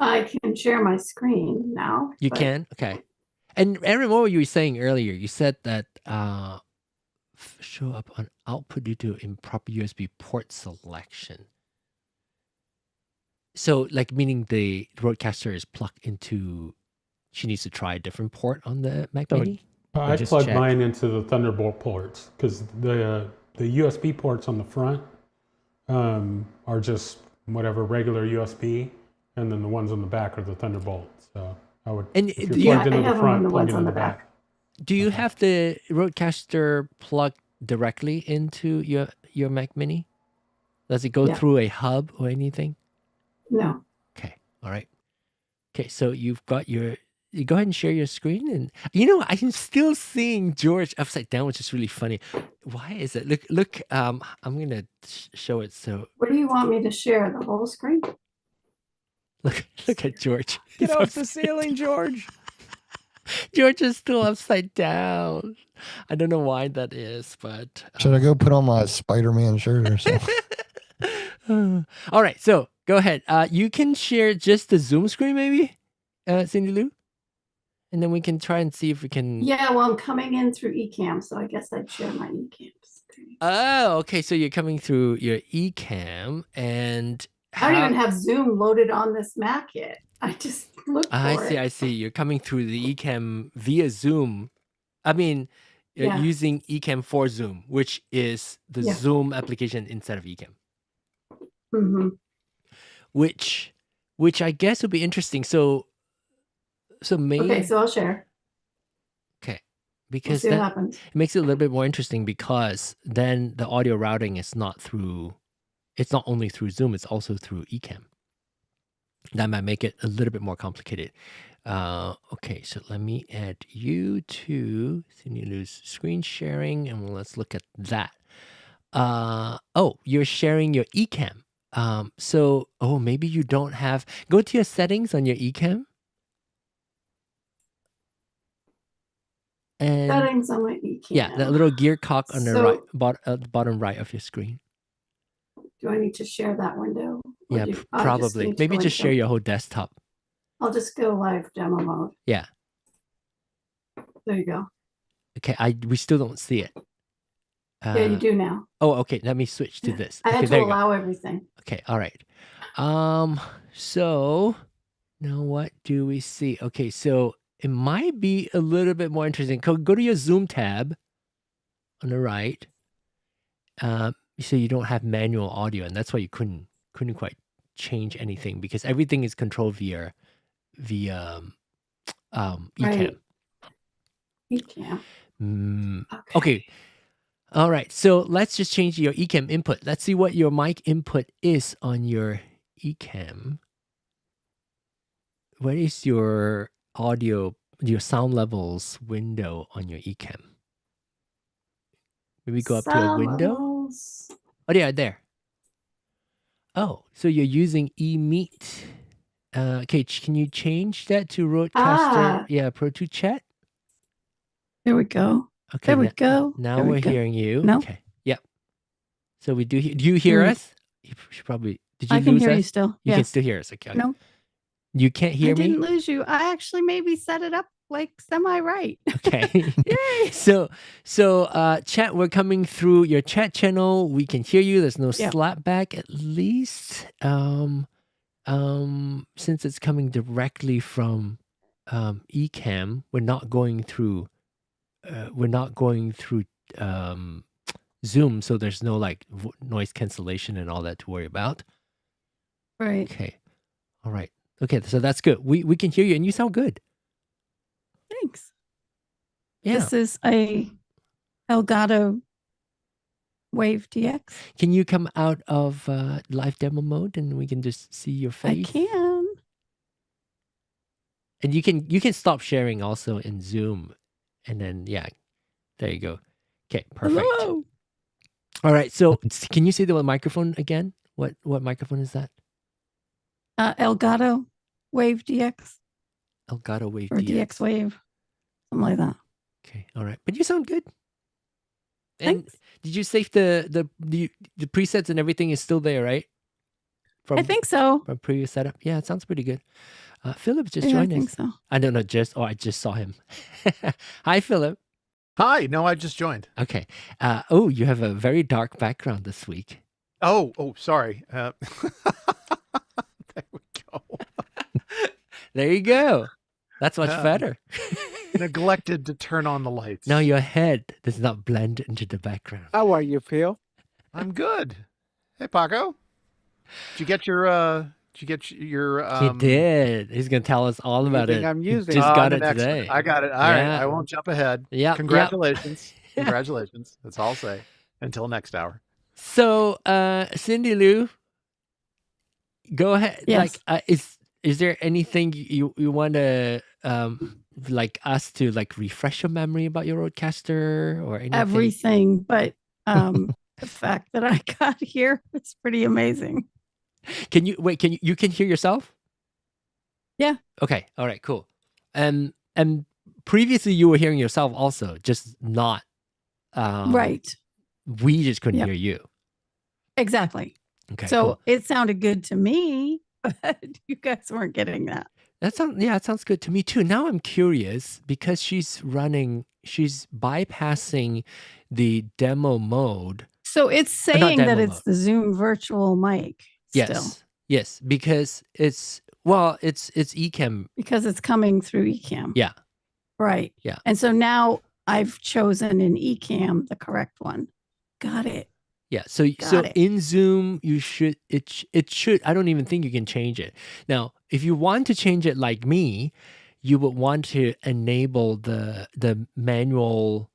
I can share my screen now. You can? Okay. And Aaron, what were you saying earlier? You said that show up on output due to improper USB port selection. So, like, meaning the RØDECaster is plugged into, she needs to try a different port on the Mac Mini? I plugged mine into the Thunderbolt ports because the USB ports on the front are just whatever regular USB, and then the ones on the back are the Thunderbolt. So I would, and if you're plugged into the front, plug it in the back. Do you have the RØDECaster plugged directly into your Mac Mini? Does it go through a hub or anything? No. Okay. All right. Okay. So you've got you go ahead and share your screen. And you know, I'm still seeing George upside down, which is really funny. Why is it? Look, I'm going to show it. So what do you want me to share? The whole screen? Look at George. Get off the ceiling, George. George is still upside down. I don't know why that is, but should I go put on my Spider-Man shirt or something? All right, so go ahead. You can share just the Zoom screen, maybe, Cindy Lou, and then we can try and see if we can. Yeah, well, I'm coming in through eCam, so I guess I'd share my eCam screen. Oh, okay. So you're coming through your eCam, and I don't even have Zoom loaded on this Mac yet. I just looked for it. I see. You're coming through the eCam via Zoom. I mean, using eCam for Zoom, which is the Zoom application instead of eCam. Mm-hmm. Which I guess would be interesting. So maybe. Okay, so I'll share. Okay, because we'll see what happens. It makes it a little bit more interesting because then the audio routing is not through. It's not only through Zoom; it's also through eCam. That might make it a little bit more complicated. Okay, so let me add you to Cindy Lou's screen sharing, and let's look at that. Oh, you're sharing your eCam. So maybe you don't have. Go to your settings on your eCam. And settings on my eCam. Yeah, that little gear cock on the right, bottom right of your screen. Do I need to share that window? Yeah, Would you- I just probably. need to Maybe go just into- share your whole desktop. I'll just go live demo mode. Yeah. There you go. Okay, we still don't see it. Yeah, you do now. Oh, okay. Let me switch to Yeah. this. I Okay, had to there you go. allow everything. Okay, all right. So now what do we see? Okay, so it might be a little bit more interesting. Go to your Zoom tab on the right. So you don't have manual audio, and that's why you couldn't quite change anything because everything is controlled via eCam. Right. eCam. Okay. All right. So let's just change your eCam input. Let's see what your mic input is on your eCam. What is your audio, your sound levels window on your eCam? Maybe go up to a window. Levels. Oh, yeah, there. Oh, so you're using eMeet. Okay, can you change that to RØDECaster? Yeah, Pro II chat. There we go. Okay, There we go. Now There we we're go. hearing you. No? Okay. Yep. So we do. Do you hear Mm. us? You should probably. Did you I can lose hear us? you still. You Yeah. can still hear us. Okay. No. You can't hear I me. didn't lose you. I actually maybe set it up like semi right. Okay. Yay. So chat, we're coming through your chat channel. We can hear you. There's no Yeah. slap back at least. Since it's coming directly from eCam, we're not going through Zoom, so there's no like noise cancellation and all that to worry about. Right. Okay. All right. Okay, so that's good. We can hear you and you sound good. Thanks. Yeah. This is a Elgato Wave DX. Can you come out of live demo mode and we can just see your face? I can. And you can stop sharing also in Zoom. And then yeah, there you go. Okay, perfect. Hello. All right. So can you say the microphone again? What microphone is that? Elgato Wave DX Elgato Wave or DX Wave, something like that. Okay. All right. But you sound good. And Thanks. did you save the presets and everything is still there, right? I think so. From previous setup. Yeah, it sounds pretty good. Philip just Yeah, I joined think us. so. I don't know, I just saw him. Hi, Philip. Hi. No, I just joined. Okay. Oh, you have a very dark background this week. Oh, sorry. There we go. There you go. That's much better. Neglected to turn on the lights. Now your head does not blend into the background. How are you, Phil? I'm good. Hey, Paco. Did you get your He did. He's gonna tell us all about it. I'm He using. just got I'm it an expert. today. I got it. All right. Yeah. I won't jump ahead. Yeah. Congratulations. Congratulations. That's all I'll say. Until next hour. So, Cindy Lou, go ahead. Yes. Like, is there anything you want to like us to like refresh your memory about your RØDECaster or anything? Everything, but the fact that I got here is pretty amazing. Can you you can hear yourself? Yeah. Okay. All right. Cool. And previously you were hearing yourself also, just not. Right. We just couldn't Yep. hear you. Exactly. Okay. So cool. it sounded good to me, but you guys weren't getting that. That sounds good to me too. Now I'm curious because she's bypassing the demo mode. So it's saying demo that it's mode. the Zoom virtual mic still Yes, because it's eCam. because it's coming through eCam. Yeah. Right. Yeah. And so now I've chosen an eCam, the correct one. Got it. Yeah. So Got it. in Zoom it should I don't even think you can change it. Now, if you want to change it like me, you would want to enable the manual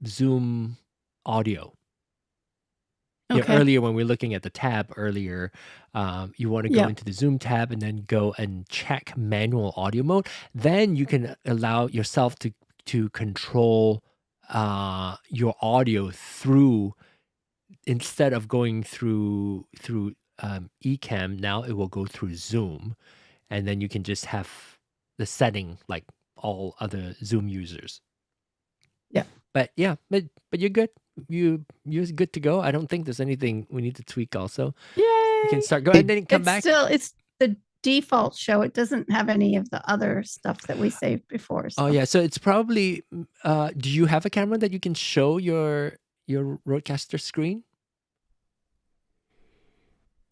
Zoom audio. Yeah, Okay. earlier when we were looking at the tab earlier, you want to go Yep. into the Zoom tab and then go and check manual audio mode. Then you can allow yourself to control your audio through, instead of going through eCam. Now it will go through Zoom, and then you can just have the setting like all other Zoom users. Yeah. But you're good. you're good to go. I don't think there's anything we need to tweak. Also, Yay! you can start going and then come back. It's the default show. It doesn't have any of the other stuff that we saved before. So. Oh yeah, so it's probably. Do you have a camera that you can show your RØDECaster screen?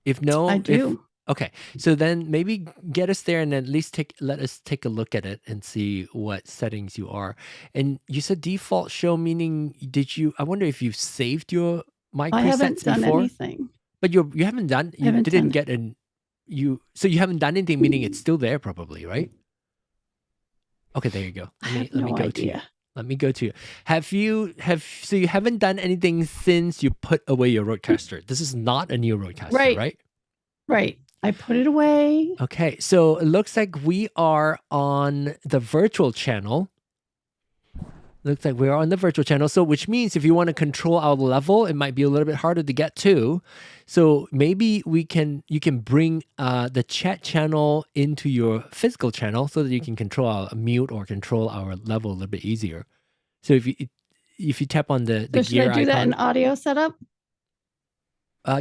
If no, I do. Okay, so then maybe get us there and then at least let us take a look at it and see what settings you are. And you said default show, meaning I wonder if you've saved your mic I haven't presets done before? anything. But you haven't done, you haven't didn't done get so you haven't done anything, meaning it's still there probably, right? Okay, there you go. Let me go to you. Let me go to you. So you haven't done anything since you put away your RØDECaster. This is not a new RØDECaster, right? Right. I put it away. Okay, so it looks like we are on the virtual channel. Looks like we're on the virtual channel. So which means if you want to control our level, it might be a little bit harder to get to. So maybe you can bring the chat channel into your physical channel so that you can control our mute or control our level a little bit easier. So if you tap on the So should gear I do that icon, in audio setup?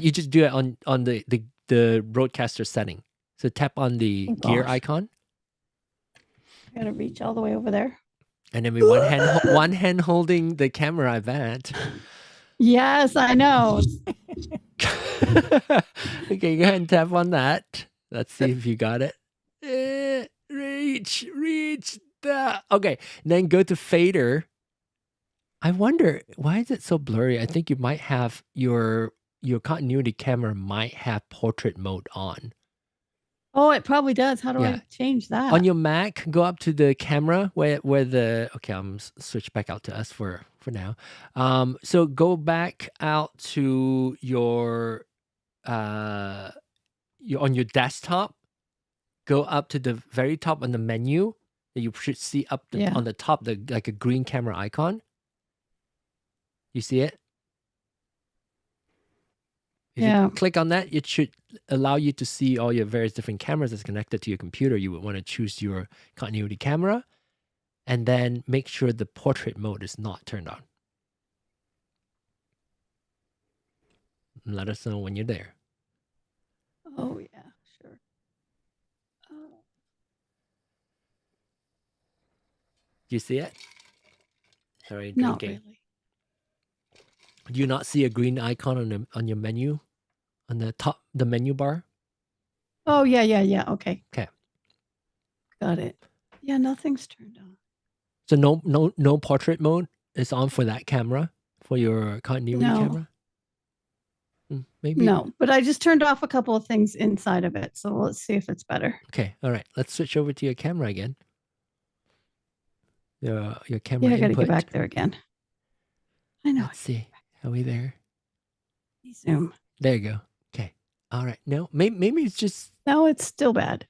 you just do it on the RØDECaster setting. So tap on the gear gosh. icon. I gotta reach all the way over there. And then with one hand holding the camera, I bet. Yes, I know. Okay, go ahead and tap on that. Let's see if you got it. Reach the. Okay, then go to fader. I wonder, why is it so blurry? I think you might have your continuity camera might have portrait mode on. Oh, it probably does. How do Yeah. I change that? On your Mac, go up to the camera where the okay, I'm switch back out to us for now. So go back out to your on your desktop. Go up to the very top on the menu that you should see up on the top, like a green camera icon. You see it? If you click on that, it should allow you to see all your various different cameras that's connected to your computer. You would want to choose your continuity camera and then make sure the portrait mode is not turned on. And let us know when you're there. Oh, yeah, sure. Do you see it? Sorry, Not drinking. really. Do you not see a green icon on your menu? On the top, the menu bar? Oh, yeah. Okay. Okay. Got it. Yeah, nothing's turned on. So no portrait mode is on for that camera, for your continuity camera? Maybe. No, but I just turned off a couple of things inside of it. So let's see if it's better. Okay, all right. Let's switch over to your camera again. Your camera Yeah, I got to input. get back there again. I know. Let's see. Are we there? Zoom. There you go. Okay. All right. No, maybe it's just. No, it's still bad.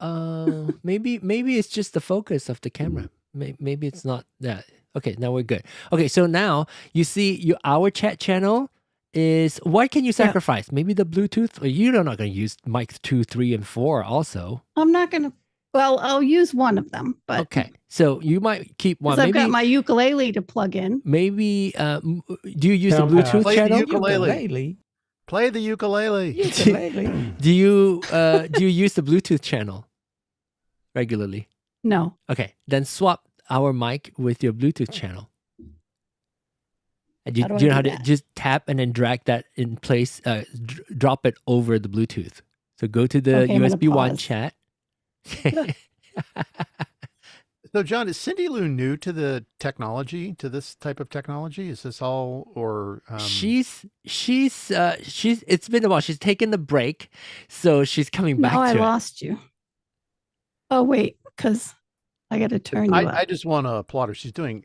Maybe it's just the focus of the camera. Maybe it's not that. Okay, now we're good. Okay, so now you see our chat channel is. What can you sacrifice? Maybe the Bluetooth, or you're not going to use mic 2, 3, and 4 also. I'm not going to. Well, I'll use one of them, but okay. So you might keep one. I've got my ukulele to plug in. Maybe do you use the Bluetooth channel? Play the ukulele. Do you use the Bluetooth channel regularly? No. Okay, then swap our mic with your Bluetooth channel. And do you know how to just tap and then drag that in place? Drop it over the Bluetooth. So go to the USB 1 chat. So, John, is Cindy Lou new to the technology, to this type of technology? Is this all, or she's it's been a while. She's taken the break, so she's coming back. No, I to lost you. Oh wait, because I got to turn you up. I just want to applaud her. She's doing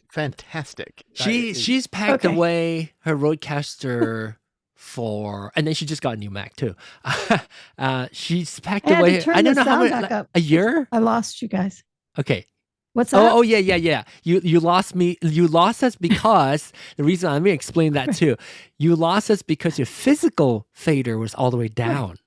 fantastic. She's packed away her RØDECaster 4, and then she just got a new Mac too. She's packed away. I don't know how many. A year? I lost you guys. Okay. What's that? Oh yeah. You lost me. You lost us because the reason. Let me explain that too. You lost us because your physical fader was all the way down,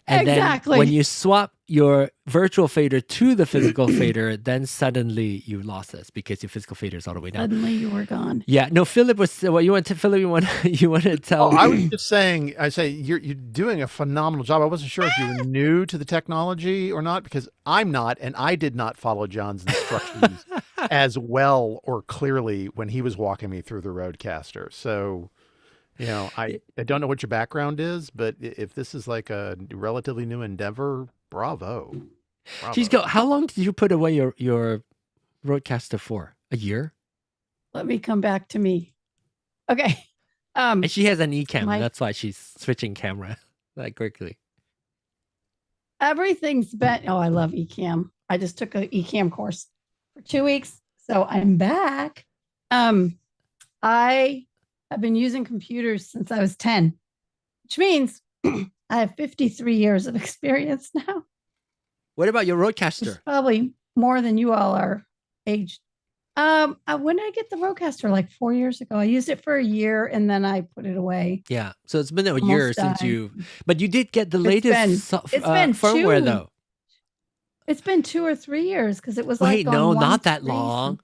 and then when you swap your virtual fader to the physical fader, then suddenly you lost us because your physical fader is all the way down. Suddenly you were gone. Yeah, no, Philip was. Well, you want to Philip? You want to tell? Oh, I was just saying. I say you're doing a phenomenal job. I wasn't sure if you were new to the technology or not, because I'm not, and I did not follow John's instructions as well or clearly when he was walking me through the RØDECaster. So, I don't know what your background is, but if this is like a relatively new endeavor, bravo. How long did you put away your RØDECaster for? A year? Let me come back to me. Okay. And she has an eCam. my- That's why she's switching camera that quickly. Everything's been, I love eCam. I just took an eCam course for 2 weeks. So I'm back. I have been using computers since I was 10, which means I have 53 years of experience now. What about your Which RØDECaster? is probably more than you all are aged. When did I get the RØDECaster? Like 4 years ago. I used it for a year and then I put it away. Yeah, so it's been a Almost year since died. but you did get the latest it's been firmware two- though. It's been 2 or 3 years because it was Wait, like no, on not that 1.3. long.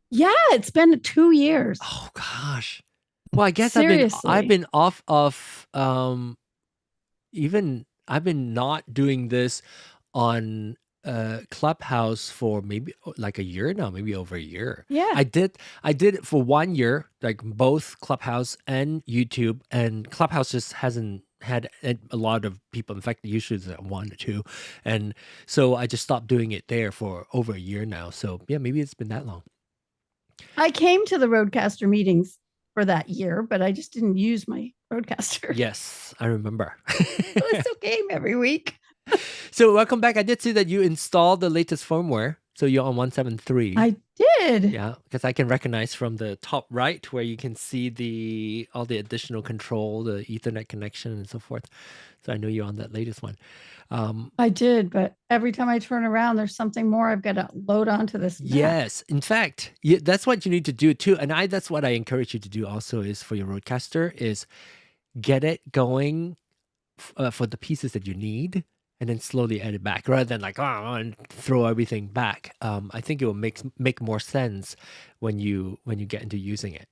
Yeah, it's been 2 years. Oh gosh. Well, I guess Seriously. I've been off of even I've been not doing this on Clubhouse for maybe like a year now, maybe over a year. Yeah. I did it for 1 year, like both Clubhouse and YouTube, and Clubhouse just hasn't had a lot of people. In fact, usually it's at 1 or 2, and so I just stopped doing it there for over a year now. So yeah, maybe it's been that long. I came to the RØDECaster meetings for that year, but I just didn't use my RØDECaster. Yes, I remember. I still came every week. So welcome back. I did see that you installed the latest firmware. So you're on 173. I did. Yeah, because I can recognize from the top right where you can see all the additional control, the Ethernet connection and so forth. So I know you're on that latest one. I did, but every time I turn around, there's something more I've got to load onto this Mac. Yes, in fact, that's what you need to do too. And that's what I encourage you to do also is for your RØDECaster is get it going for the pieces that you need and then slowly add it back rather than like, and throw everything back. I think it will make more sense when you get into using it.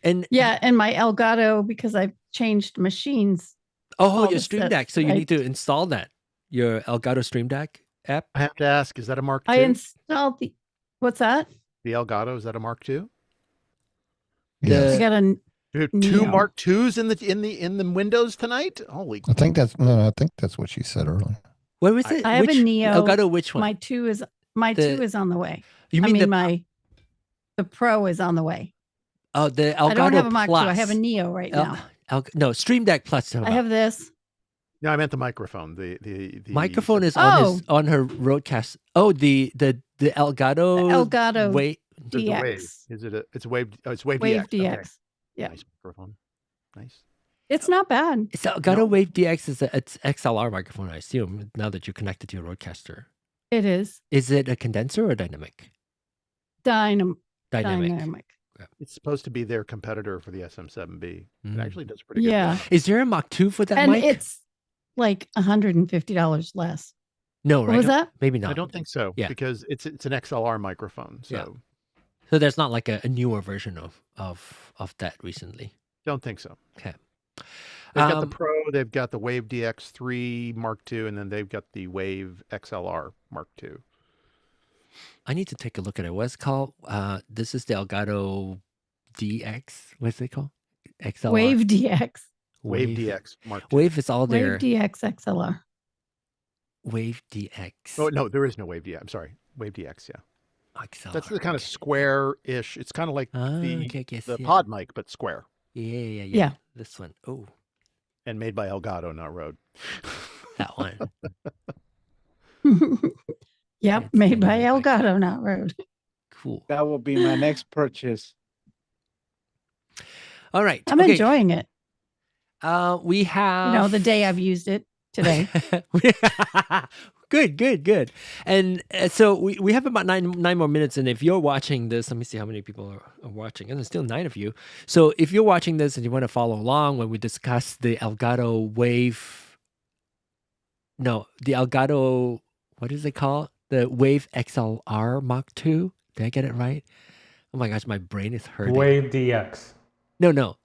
And Yeah, and my Elgato, because I've changed machines. oh, all your the Stream Deck. sets, So you right? need to install that. Your Elgato Stream Deck app. I have to ask, is that a Mark II? I installed what's that? The Elgato, is that a Mark II? Yes. I got a You have two Neo. Mark IIs in the windows tonight? Holy I think that's what she said earlier. Where is it? I have a Which Neo. Elgato, which one? my 2 is The- on the way. You I mean mean the Pro is on the way. the Elgato I don't have a Mach 2. I Plus. have a Neo right now. No, Stream Deck Plus. I have this. No, I meant the microphone. The Microphone is Oh. on her RØDECaster. Oh, the Elgato. Elgato Wait, the DX. Wave. Is it it's Wave? Oh, it's Wave, Wave DX. DX. Okay. Yeah. Nice microphone. Nice. It's not bad. it's Elgato No. Wave DX. It's XLR microphone, I assume. Now that you're connected to your RØDECaster, It is is it a condenser or dynamic? dynamic. It's supposed to be their competitor for the SM7B. Mm. It actually does a pretty good Yeah. job. Is there a Mach 2 for that And mic? it's like $150 less. No, What right? was that? Maybe I not. don't think so. Yeah. Because it's an XLR microphone. So Yeah. So there's not like a newer version of that recently. don't think so. Okay. They've got the Um, Pro, they've got the Wave DX3 Mark II, and then they've got the Wave XLR Mark II. I need to take a look at it. What's it called? This is the Elgato DX. What's it called? XLR. Wave DX. Wave DX Mark II. Wave is all there. Wave DX XLR. Wave DX. Oh, no, there is no Wave DX. I'm sorry. Wave DX, yeah. XLR. That's the kind of square-ish. It's kind of like the okay, I guess, the yeah. pod mic, but square. Yeah. Yeah. This one. Oh, And made by Elgato, not Rode. that one. Yep, It's made by dynamic. Elgato, not Rode. Cool. That will be my next purchase. All right. I'm okay. enjoying it. We have. You know, the day I've used it today. Good. And so we have about nine more minutes. And if you're watching this, let me see how many people are watching. And there's still 9 of you. So if you're watching this and you want to follow along when we discuss the Elgato Wave No, the Elgato, what is it called? The Wave XLR Mark II. Did I get it right? Oh my gosh, my brain is hurting. Wave DX. No.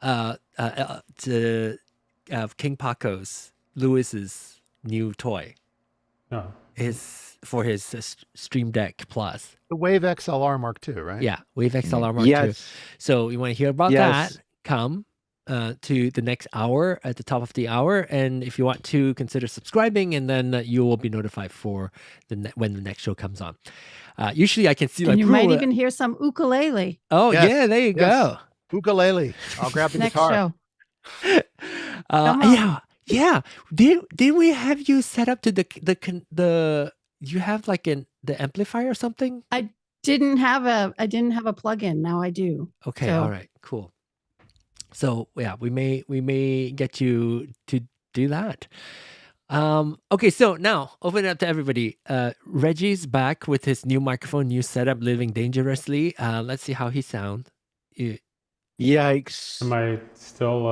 King Paco's, Lewis's new toy No. is for his Stream Deck Plus. The Wave XLR Mark II, right? Yeah, Wave XLR Mark II. Yes. So you want to hear about that? Come to the next hour at the top of the hour, and if you want to consider subscribing, and then you will be notified for when the next show comes on. Usually, I can see And you might even hear some ukulele Oh Yes, yeah, there you go. Ukulele. I'll grab the next guitar. show. Come on. Yeah. Did we have you set up to the you have like the amplifier or something? I didn't have a plug-in. Now I do. Okay, So- all right, cool. So yeah, we may get you to do that. Okay, so now open it up to everybody. Reggie's back with his new microphone, new setup, living dangerously. Let's see how he sounds. Yikes. Am I still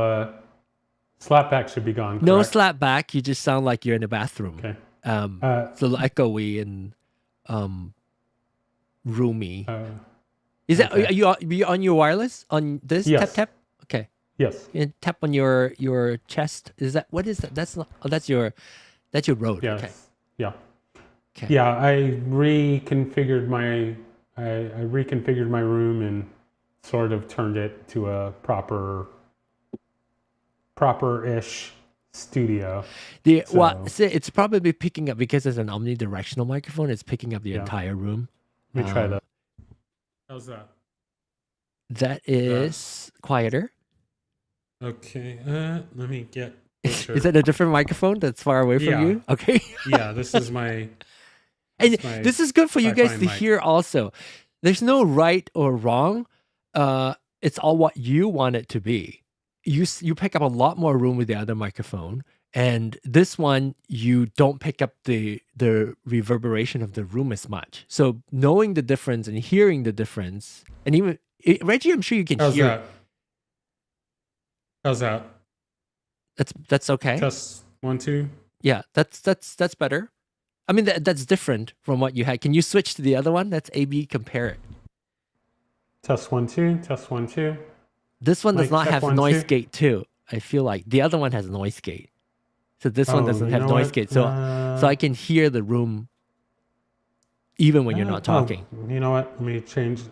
slapback should be gone? No correct? slap back. You just sound like you're in a bathroom. Okay. It's a little echoey and roomy. Is that okay. are you on your wireless on this? Yes. Tap. Okay. Yes. You tap on your chest. Is that what is that? That's not. Oh, that's your Rode. Yes. Okay. Yeah. Okay. Yeah. I reconfigured my room and sort of turned it to a proper-ish studio. Well, So- it's probably picking up because it's an omnidirectional microphone. It's picking up the Yeah. entire room. Let me try that. How's that? That is quieter. Okay. Let me get. Is that a different microphone that's far away from Yeah. you? Okay. Yeah. This is my. And my this is good for you guys Wi-Fi to mic. hear also. There's no right or wrong. It's all what you want it to be. You pick up a lot more room with the other microphone, and this one you don't pick up the reverberation of the room as much. So knowing the difference and hearing the difference, and even Reggie, I'm sure you can How's hear. that? How's that? That's okay. Test 1, 2. Yeah, that's better. I mean, that's different from what you had. Can you switch to the other one? That's A/B compare it. Test 1, 2. Test 1, 2. This one does Mic not check, have 1, noise 2. gate too. I feel like the other one has noise gate. So this one doesn't you have know noise what? gate. So I can hear the room even when you're not talking. You know what? Let me change.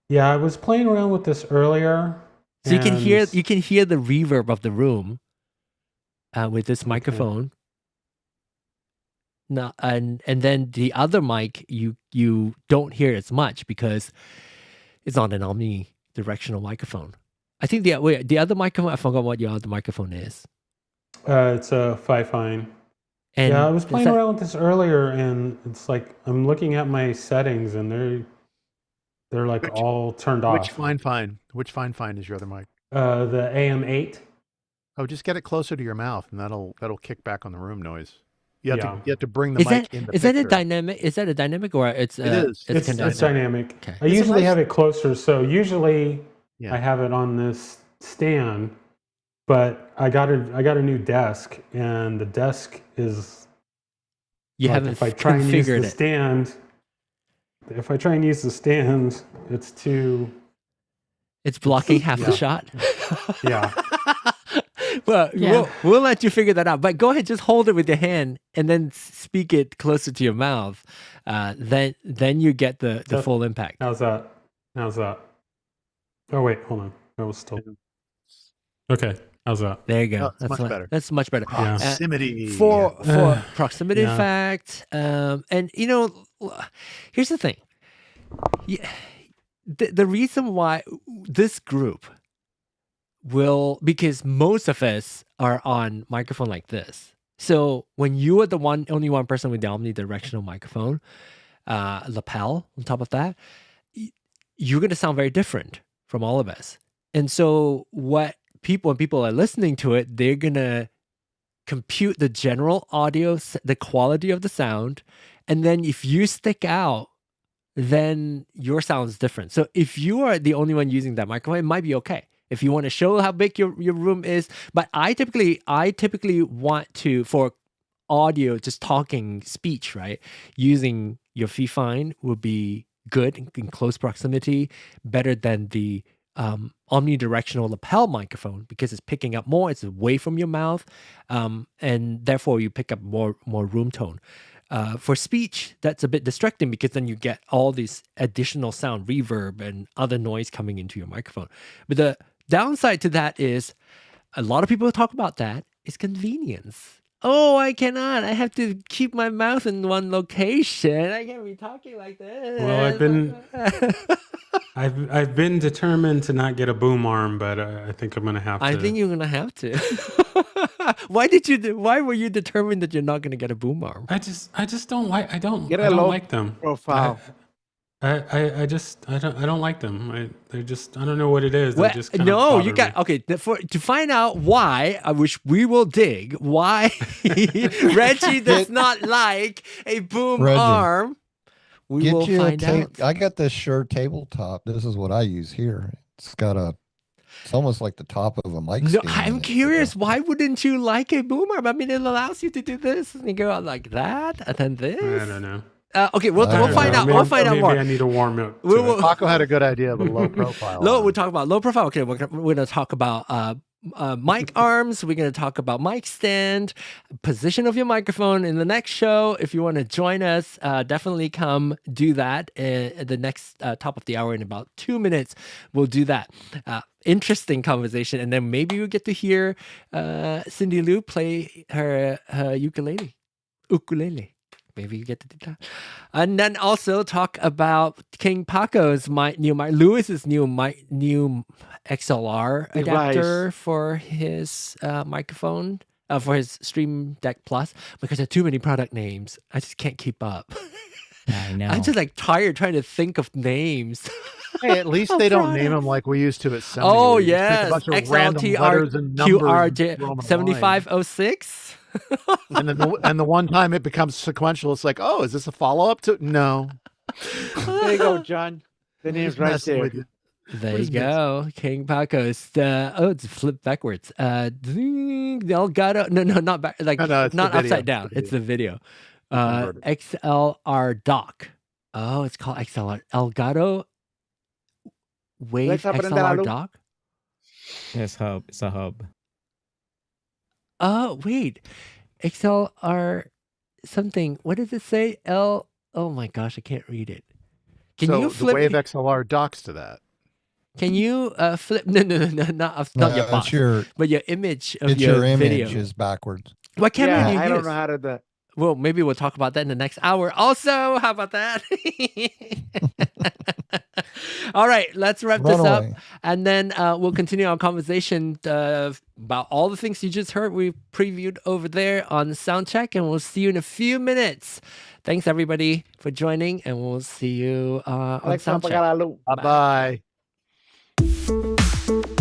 Yeah, I was playing around with this earlier. So you can hear and- the reverb of the room with this microphone. No, and then the other mic you don't hear as much because it's on an omnidirectional microphone. I think the other microphone, I forgot what your other microphone is. It's a Fifine. And Yeah, I was is playing that- around with this earlier, and it's like I'm looking at my settings, and they're like all turned off. Which fine is your other mic? The AM8. Oh, just get it closer to your mouth, and that'll kick back on the room noise. You have to bring the Is mic that in the is that a picture. dynamic? Is that a dynamic or it's It is. It's, It's dynamic. Okay. I It's a usually nice- have it closer, so usually Yeah. I have it on this stand. But I got a new desk, and the desk is. You like, haven't if I try and use configured the it. stand. If I try and use the stand, it's too. It's blocking half the Yeah. shot. Yeah. Well, Yeah. we'll let you figure that out. But go ahead, just hold it with your hand and then speak it closer to your mouth. Then you get the So- full impact. How's that? Oh wait, hold on. That was still. Okay. How's that? There you go. Oh, it's much better. That's much better. Yeah. Proximity. For proximity Yeah. effect, and here's the thing. Yeah, the reason why this group because most of us are on microphone like this. So when you are only one person with the omnidirectional microphone, lapel on top of that, you're going to sound very different from all of us. And so when people are listening to it, they're going to compute the general audio, the quality of the sound. And then if you stick out, then your sound is different. So if you are the only one using that microphone, it might be okay. If you want to show how big your room is, but I typically want to, for audio, just talking speech, right? Using your Fifine would be good in close proximity, better than the omnidirectional lapel microphone because it's picking up more. It's away from your mouth, and therefore you pick up more room tone. For speech, that's a bit distracting because then you get all this additional sound, reverb, and other noise coming into your microphone. But the downside to that is a lot of people talk about that is convenience. Oh, I cannot. I have to keep my mouth in one location. I can't be talking like this. Well, I've been determined to not get a boom arm, but I think I'm gonna have to. I think you're gonna have to. Why were you determined that you're not gonna get a boom arm? I just don't like. I don't low like them. profile. I don't like them. I don't know what it is. Well, They just kind no, of you got okay. To find out why, which we will dig, why Reggie does not like a boom Reggie, arm. We will find out. I got this Shure tabletop. This is what I use here. It's almost like the top of a mic No, stand. I'm curious. Why wouldn't you like a boom arm? I mean, it allows you to do this and you go out like that, and then this. I don't know. Okay, we'll find out. Maybe, We'll find out more. Maybe I need to warm up. Paco had a good idea of a low profile. We'll talk about low profile. Okay, we're gonna talk about mic arms. We're gonna talk about mic stand, position of your microphone in the next show. If you want to join us, definitely come do that. At the next top of the hour in about 2 minutes, we'll do that. Interesting conversation, and then maybe you'll get to hear Cindy Lou play her ukulele. Maybe you get to do that. And then also talk about King Paco's Lewis's new XLR adapter for his microphone, for his Stream Deck Plus, because there are too many product names. I just can't keep up. I know. I'm just like tired trying to think of names. Hey, at least they don't name them like we used to at Sony. Oh, where you just pick yes. a bunch of random letters and numbers and throw 'em on a line. 7506. And then the one time it becomes sequential, it's like, oh, is this a follow-up to? No. There you go, John. The name's right Messing there. with you. There you go. King Paco's. It's flipped backwards. Elgato. No, not back. Like No, it's not the video. upside down. It's the video. XLR dock. Oh, it's called XLR. Elgato Wave Alexa, prende la XLR luz. dock. It's hub. It's a hub. Oh, wait. XLR something. What does it say? Oh my gosh, I can't read it. Can So you the flip? Wave XLR docks to that. Can you flip? No, not your it's box, your but your image of it's your your image video. is backwards. What camera Yeah, do you I use? don't know how to do that. Well, maybe we'll talk about that in the next hour. Also, how about that? All right, let's wrap this up. Runaway. And then we'll continue our conversation about all the things you just heard. We previewed over there on Soundcheck, and we'll see you in a few minutes. Thanks, everybody, for joining, and we'll see you on Alexa, Soundcheck. apaga la luz. Bye-bye.